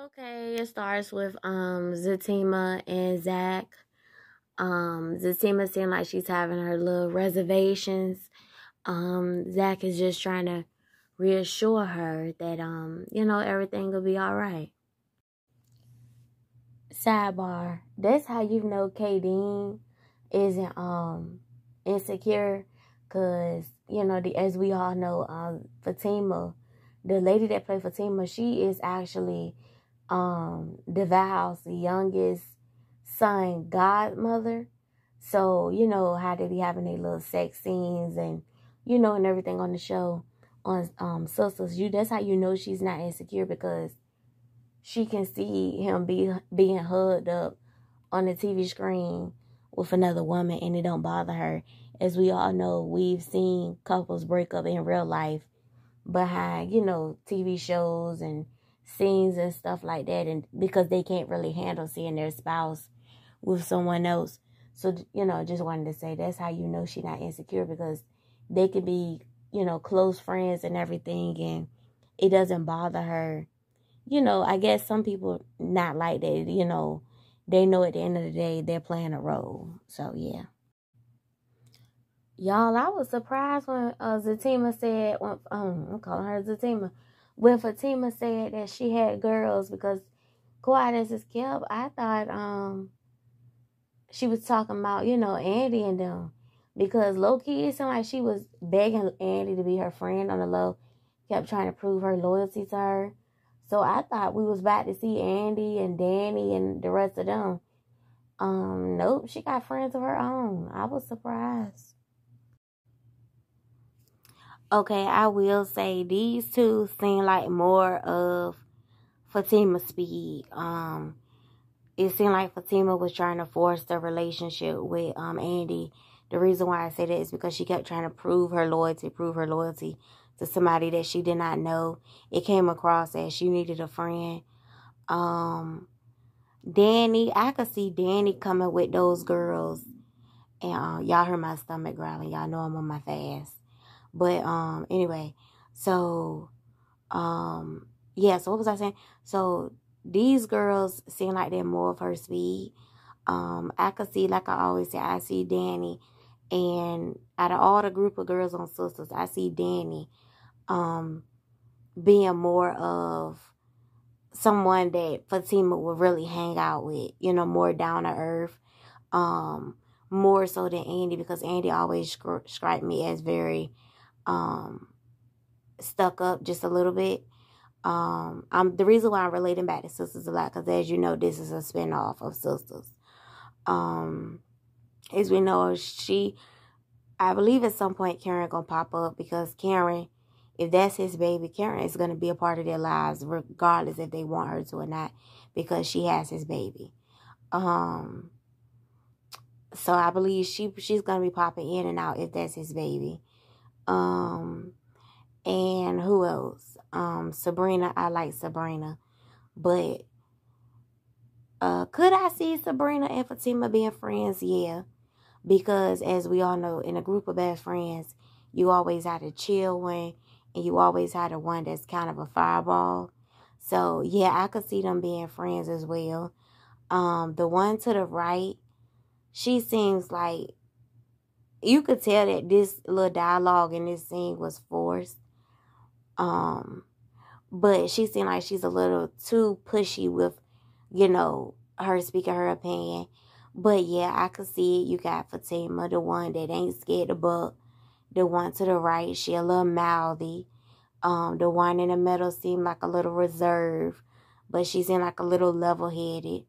Okay, it starts with Zatima and Zach. Zatima seems like she's having her little reservations. Zach is just trying to reassure her that everything will be alright. Sidebar. That's how you know Kadeen isn't insecure, cause as we all know, Fatima, the lady that played Fatima, she is actually DeVal's youngest son godmother. So how they be having their little sex scenes and and everything on the show on Sisters. That's how you know she's not insecure, because she can see him being hugged up on the TV screen with another woman, and it don't bother her. As we all know, we've seen couples break up in real life behind, TV shows and scenes and stuff like that, and because they can't really handle seeing their spouse with someone else. So, just wanted to say that's how you know she's not insecure, because they could be, close friends and everything, and it doesn't bother her. I guess some people not like that, they know at the end of the day they're playing a role. So, yeah. Y'all, I was surprised when Zatima said, I'm calling her Zatima, when Fatima said that she had girls, because quiet as it's kept, I thought she was talking about, Andy and them. Because low-key, it seemed like she was begging Andy to be her friend on the low, kept trying to prove her loyalty to her. So I thought we was about to see Andy and Danny and the rest of them. Nope, she got friends of her own. I was surprised. Okay, I will say these two seem like more of Fatima's speed. It seemed like Fatima was trying to force the relationship with Andy. The reason why I say that is because she kept trying to prove her loyalty to somebody that she did not know. It came across as she needed a friend. Danny, I could see Danny coming with those girls. And y'all heard my stomach growling. Y'all know I'm on my fast. But anyway, so yeah, so what was I saying? So these girls seem like they're more of her speed. I could see, like I always say, I see Danny, and out of all the group of girls on Sisters, I see Danny being more of someone that Fatima would really hang out with, more down to earth, more so than Andy, because Andy always strike me as very stuck up just a little bit. I'm the reason why I'm relating back to Sisters a lot, because as you know, this is a spinoff of Sisters. As we know, I believe at some point Karen gonna pop up, because Karen, if that's his baby, Karen is gonna be a part of their lives, regardless if they want her to or not, because she has his baby. So I believe she's gonna be popping in and out if that's his baby. And who else? Sabrina. I like Sabrina. But could I see Sabrina and Fatima being friends? Yeah. Because as we all know, in a group of best friends, you always have to chill one, and you always have the one that's kind of a fireball. So yeah, I could see them being friends as well. The one to the right, she seems like, you could tell that this little dialogue in this scene was forced. But she seemed like she's a little too pushy with, her speaking her opinion. But yeah, I could see it. You got Fatima, the one that ain't scared to buck. The one to the right, she a little mouthy. The one in the middle seemed like a little reserved, but she seemed like a little level-headed.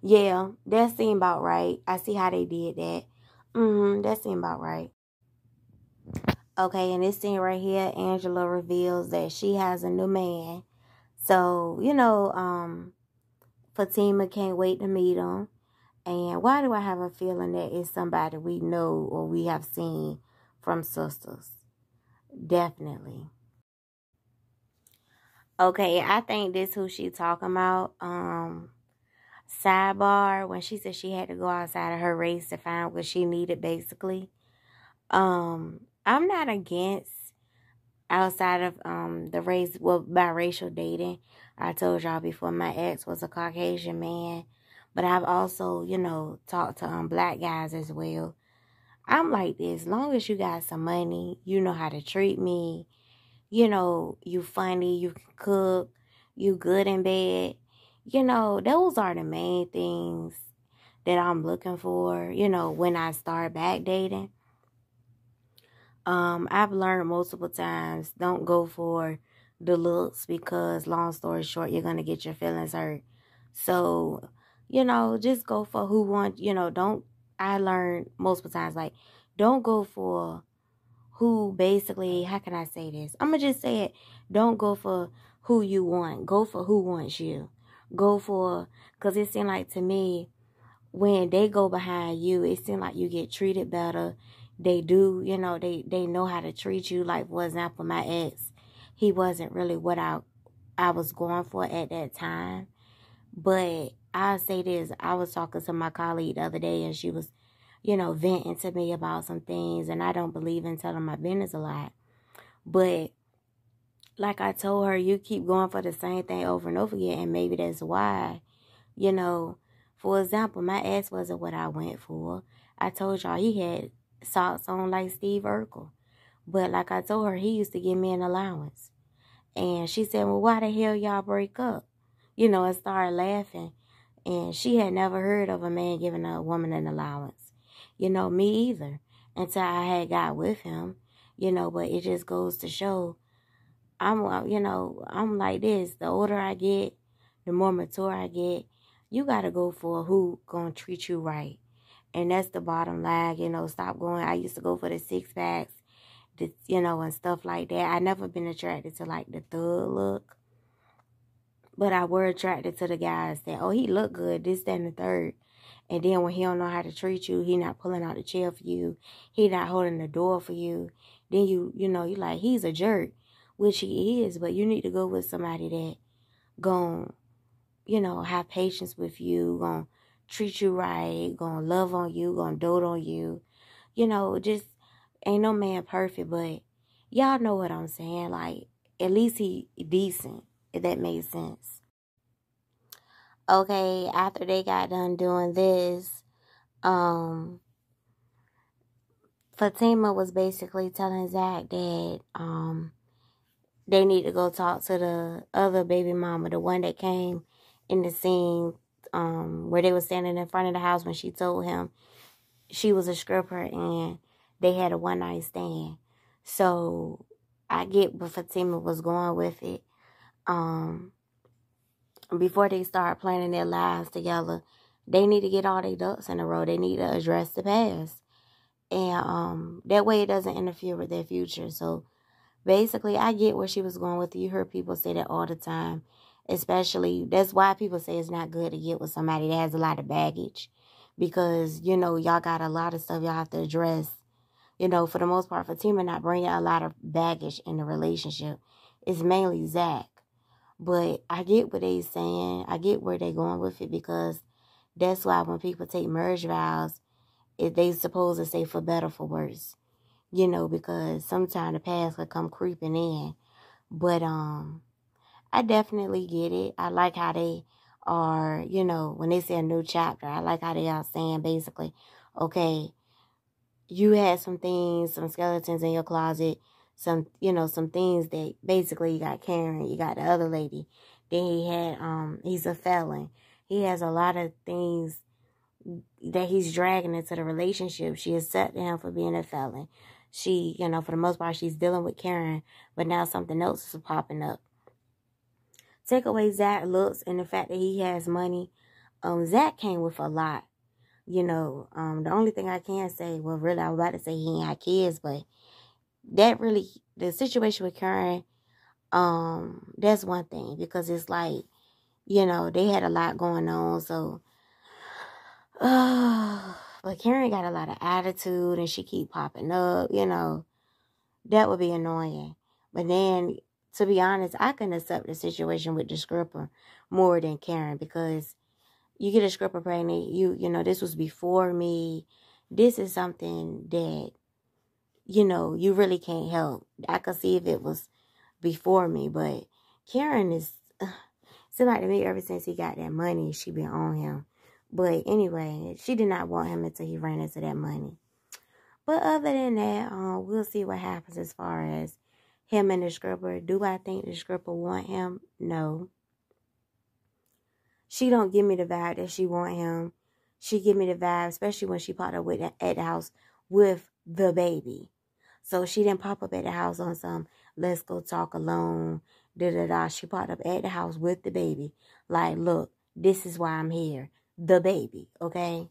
Yeah, that seemed about right. I see how they did that. That seemed about right. Okay, in this scene right here, Angela reveals that she has a new man. So, Fatima can't wait to meet him. And why do I have a feeling that it's somebody we know or we have seen from Sisters? Definitely. Okay, I think this who she talking about. Sidebar, when she said she had to go outside of her race to find what she needed, basically. I'm not against outside of the race, well, biracial dating. I told y'all before, my ex was a Caucasian man, but I've also, you know, talked to black guys as well. I'm like this, as long as you got some money, you know how to treat me, you know, you funny, you can cook, you good in bed, you know, those are the main things that I'm looking for, you know, when I start back dating. I've learned multiple times, don't go for the looks because, long story short, you're going to get your feelings hurt. So, you know, just go for who want, you know, I learned multiple times, like, don't go for who basically, how can I say this? I'm going to just say it. Don't go for who you want. Go for who wants you. Go for, because it seemed like to me, when they go behind you, it seems like you get treated better. They do, you know, they know how to treat you. Like, for example, my ex, he wasn't really what I was going for at that time. But I'll say this, I was talking to my colleague the other day, and she was, you know, venting to me about some things, and I don't believe in telling my business a lot. But like I told her, you keep going for the same thing over and over again, and maybe that's why, you know. For example, my ex wasn't what I went for. I told y'all he had socks on like Steve Urkel. But like I told her, he used to give me an allowance. And she said, well, why the hell y'all break up? You know, and started laughing. And she had never heard of a man giving a woman an allowance. You know, me either. Until I had got with him. You know, but it just goes to show, I'm like this. The older I get, the more mature I get, you got to go for who going to treat you right. And that's the bottom line, you know, stop going. I used to go for the six packs, you know, and stuff like that. I never been attracted to like the thug look. But I were attracted to the guys that, oh, he look good, this, that, and the third. And then when he don't know how to treat you, he not pulling out the chair for you. He not holding the door for you. Then you know, you like, he's a jerk, which he is. But you need to go with somebody that gon', you know, have patience with you, gonna treat you right, gonna love on you, gonna dote on you. You know, just ain't no man perfect, but y'all know what I'm saying. Like, at least he decent, if that makes sense. Okay, after they got done doing this, Fatima was basically telling Zach that they need to go talk to the other baby mama, the one that came in the scene where they were standing in front of the house when she told him she was a stripper and they had a one-night stand. So I get where Fatima was going with it. Before they start planning their lives together, they need to get all their ducks in a row. They need to address the past. And that way it doesn't interfere with their future. So basically, I get where she was going with it. You heard people say that all the time. Especially, that's why people say it's not good to get with somebody that has a lot of baggage. Because, you know, y'all got a lot of stuff y'all have to address. You know, for the most part, Fatima not bringing a lot of baggage in the relationship. It's mainly Zach. But I get what they saying. I get where they going with it, because that's why when people take marriage vows, they supposed to say for better, for worse. You know, because sometimes the past could come creeping in. But I definitely get it. I like how they are, you know, when they say a new chapter, I like how they are saying basically, okay, you had some things, some skeletons in your closet, some, you know, some things that basically you got Karen, you got the other lady. Then he had, he's a felon. He has a lot of things that he's dragging into the relationship. She accepted him for being a felon. She, you know, for the most part, she's dealing with Karen, but now something else is popping up. Take away Zach looks and the fact that he has money. Zach came with a lot. You know, the only thing I can say, well, really, I was about to say he ain't had kids, but that really, the situation with Karen, that's one thing, because it's like, you know, they had a lot going on, so, but Karen got a lot of attitude, and she keep popping up, you know, that would be annoying. But then, to be honest, I can accept the situation with the stripper more than Karen, because you get a stripper pregnant, you know, this was before me. This is something that you know, you really can't help. I could see if it was before me, but Karen is, seems like to me ever since he got that money, she been on him. But anyway, she did not want him until he ran into that money. But other than that, we'll see what happens as far as him and the stripper. Do I think the stripper want him? No. She don't give me the vibe that she want him. She give me the vibe, especially when she popped up at the house with the baby. So she didn't pop up at the house on some, let's go talk alone, da-da-da. She popped up at the house with the baby. Like, look, this is why I'm here. The baby, okay?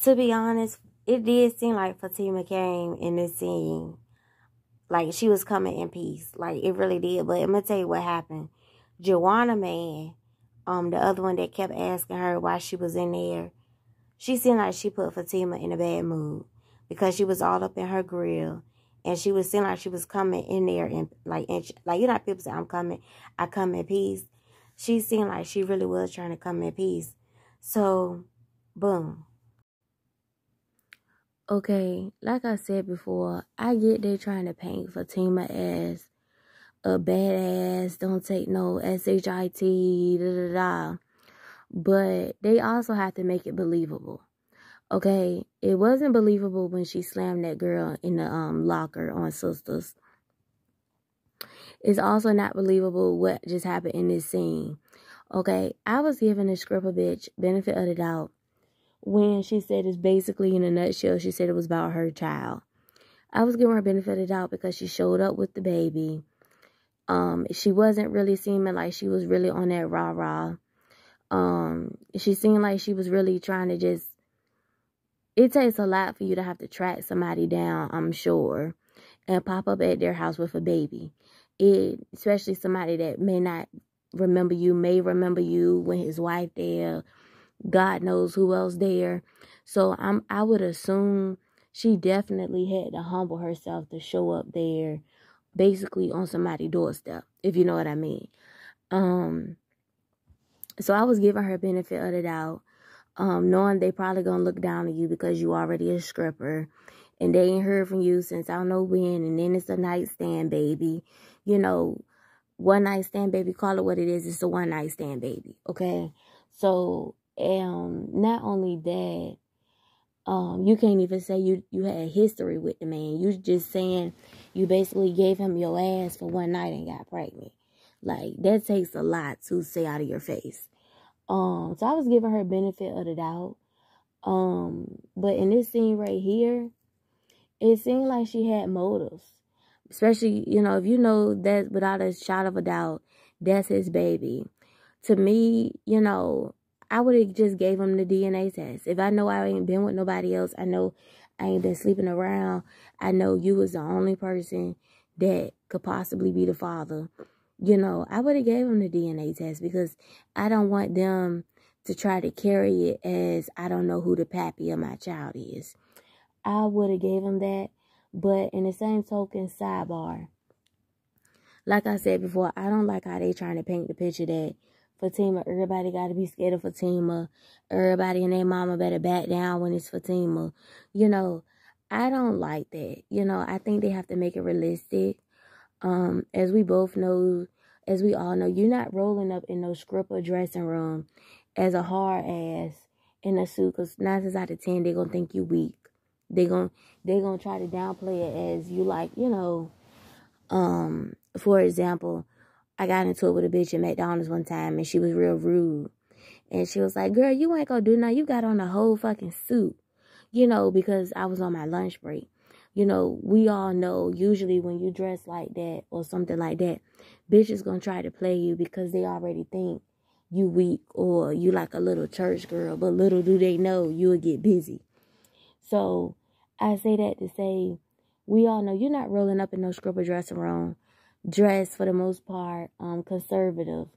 To be honest, it did seem like Fatima came in this scene like she was coming in peace. Like, it really did. But I'm going to tell you what happened. Joanna, man, the other one that kept asking her why she was in there, she seemed like she put Fatima in a bad mood because she was all up in her grill. And she was seeming like she was coming in there and like you know how people say, I come in peace. She seemed like she really was trying to come in peace. So, boom. Okay, like I said before, I get they trying to paint Fatima as a badass, don't take no shit, da-da-da. But they also have to make it believable. Okay, it wasn't believable when she slammed that girl in the locker on Sisters. It's also not believable what just happened in this scene. Okay, I was giving the script a bitch benefit of the doubt when she said it's basically, in a nutshell, she said it was about her child. I was giving her benefit of the doubt because she showed up with the baby. She wasn't really seeming like she was really on that rah-rah. She seemed like she was really trying to just, it takes a lot for you to have to track somebody down, I'm sure, and pop up at their house with a baby. Especially somebody that may not remember you, may remember you when his wife there, God knows who else there. So I would assume she definitely had to humble herself to show up there, basically on somebody's doorstep, if you know what I mean. So I was giving her benefit of the doubt, knowing they probably gonna look down on you because you already a stripper, and they ain't heard from you since I don't know when, and then it's a nightstand baby. You know, one night stand baby, call it what it is, it's a one night stand baby, okay? So, not only that, you can't even say you had history with the man. You just saying you basically gave him your ass for one night and got pregnant. Like, that takes a lot to say out of your face. So I was giving her benefit of the doubt. But in this scene right here, it seemed like she had motives. Especially, you know, if you know that without a shot of a doubt, that's his baby. To me, you know, I would have just gave him the DNA test. If I know I ain't been with nobody else, I know I ain't been sleeping around, I know you was the only person that could possibly be the father, you know, I would have gave him the DNA test because I don't want them to try to carry it as I don't know who the pappy of my child is. I would have gave him that. But in the same token, sidebar, like I said before, I don't like how they trying to paint the picture that Fatima, everybody got to be scared of Fatima. Everybody and their mama better back down when it's Fatima. You know, I don't like that. You know, I think they have to make it realistic. As we both know, as we all know, you're not rolling up in no stripper dressing room as a hard ass in a suit, because 9 times out of 10, they're going to think you weak. They're gonna try to downplay it as you like, you know, for example, I got into it with a bitch at McDonald's one time and she was real rude. And she was like, girl, you ain't gonna do nothing. You got on a whole fucking suit, you know, because I was on my lunch break. You know, we all know usually when you dress like that or something like that, bitches gonna try to play you because they already think you weak or you like a little church girl. But little do they know you'll get busy. So I say that to say, we all know you're not rolling up in no stripper dressing room, dressed for the most part, conservative,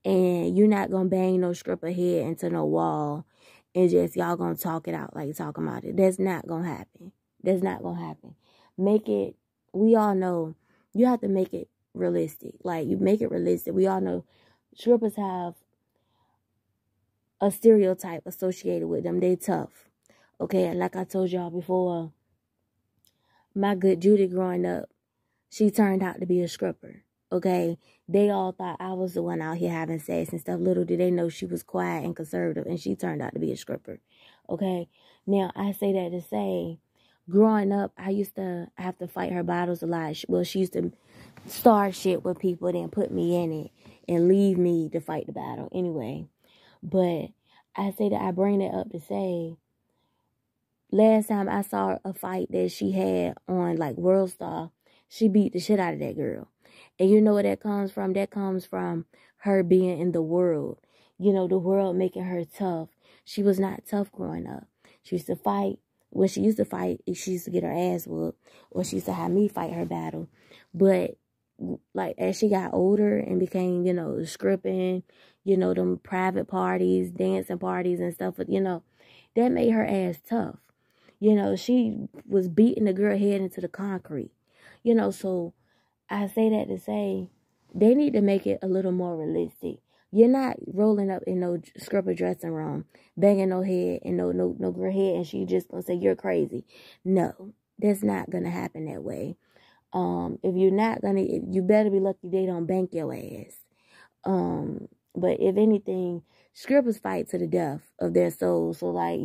and you're not gonna bang no stripper head into no wall, and just y'all gonna talk it out like talking about it. That's not gonna happen. That's not gonna happen. Make it. We all know you have to make it realistic. Like, you make it realistic. We all know strippers have a stereotype associated with them. They tough. Okay, like I told y'all before, my good Judy growing up, she turned out to be a stripper. Okay, they all thought I was the one out here having sex and stuff. Little did they know she was quiet and conservative, and she turned out to be a stripper. Okay, now I say that to say, growing up, I used to have to fight her battles a lot. Well, she used to start shit with people, then put me in it and leave me to fight the battle anyway. But I say that I bring that up to say, last time I saw a fight that she had on like World Star, she beat the shit out of that girl. And you know where that comes from? That comes from her being in the world. You know, the world making her tough. She was not tough growing up. She used to fight. When she used to fight, she used to get her ass whooped. Or she used to have me fight her battle. But like as she got older and became, you know, scripting, you know, them private parties, dancing parties and stuff, you know, that made her ass tough. You know, she was beating the girl head into the concrete. You know, so I say that to say they need to make it a little more realistic. You're not rolling up in no scrubber dressing room, banging no head and no girl head, and she just gonna say you're crazy. No, that's not gonna happen that way. If you're not gonna, you better be lucky they don't bank your ass. But if anything, strippers fight to the death of their souls. So like,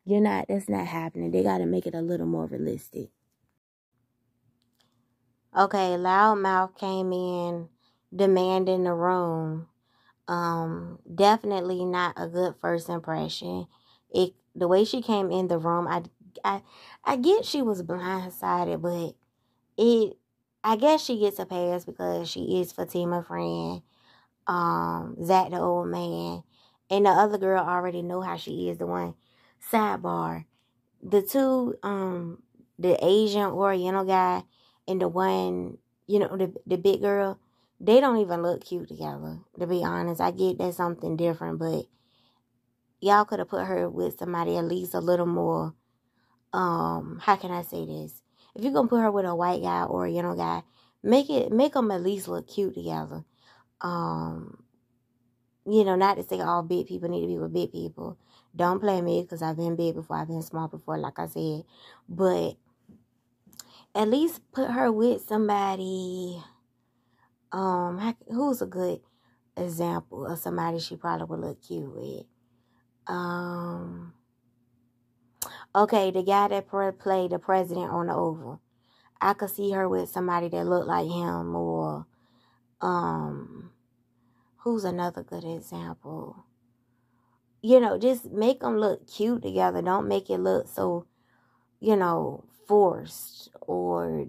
that's not happening. They gotta make it a little more realistic. Okay, Loudmouth came in demanding the room. Definitely not a good first impression. The way she came in the room, I get she was blindsided, but I guess she gets a pass because she is Fatima's friend. Zach the old man, and the other girl already know how she is. The one sidebar, the two the Asian Oriental guy and the one, you know, the big girl, they don't even look cute together, to be honest. I get that's something different, but y'all could have put her with somebody at least a little more, how can I say this? If you're gonna put her with a white guy or Oriental guy, make them at least look cute together. You know, not to say all big people need to be with big people. Don't play me, because I've been big before, I've been small before, like I said. But at least put her with somebody, who's a good example of somebody she probably would look cute with. Okay, the guy that played the president on the Oval. I could see her with somebody that looked like him, or, who's another good example? You know, just make them look cute together. Don't make it look so, you know, forced. Or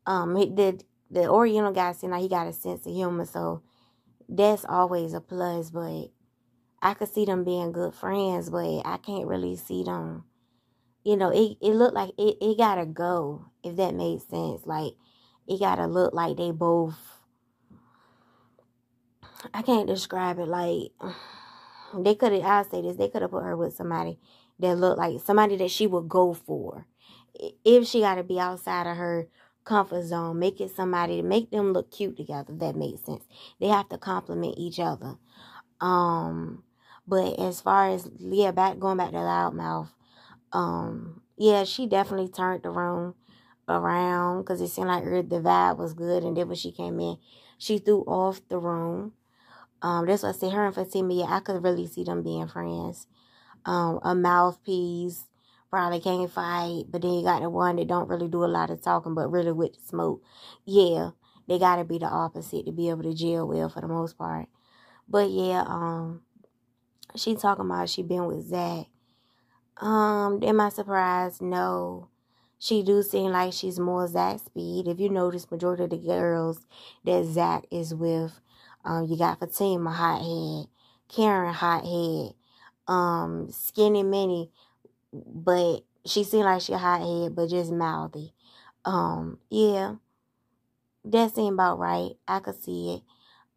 the Oriental guy seemed like he got a sense of humor, so that's always a plus. But I could see them being good friends, but I can't really see them. You know, it looked like it gotta go, if that made sense. Like, it gotta look like they both, I can't describe it. Like, they could have, I'll say this, they could have put her with somebody that looked like somebody that she would go for. If she got to be outside of her comfort zone, make it somebody to make them look cute together, if that makes sense. They have to complement each other. But as far as, going back to Loudmouth, yeah, she definitely turned the room around, because it seemed like the vibe was good, and then when she came in, she threw off the room. That's what I say, her and Fatima, yeah, I could really see them being friends. A mouthpiece, probably can't fight, but then you got the one that don't really do a lot of talking, but really with the smoke. Yeah, they gotta be the opposite to be able to gel well for the most part. But yeah, she talking about she been with Zach. Am I surprised? No. She do seem like she's more Zach speed. If you notice, majority of the girls that Zach is with, you got Fatima, hothead, Karen, hothead, Skinny Minnie, but she seemed like she a hothead, but just mouthy. Yeah, that seemed about right. I could see it.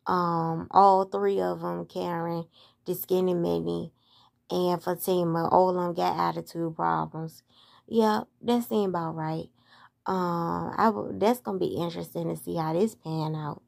All three of them, Karen, the Skinny Minnie, and Fatima, all of them got attitude problems. Yeah, that seemed about right. That's gonna be interesting to see how this pan out.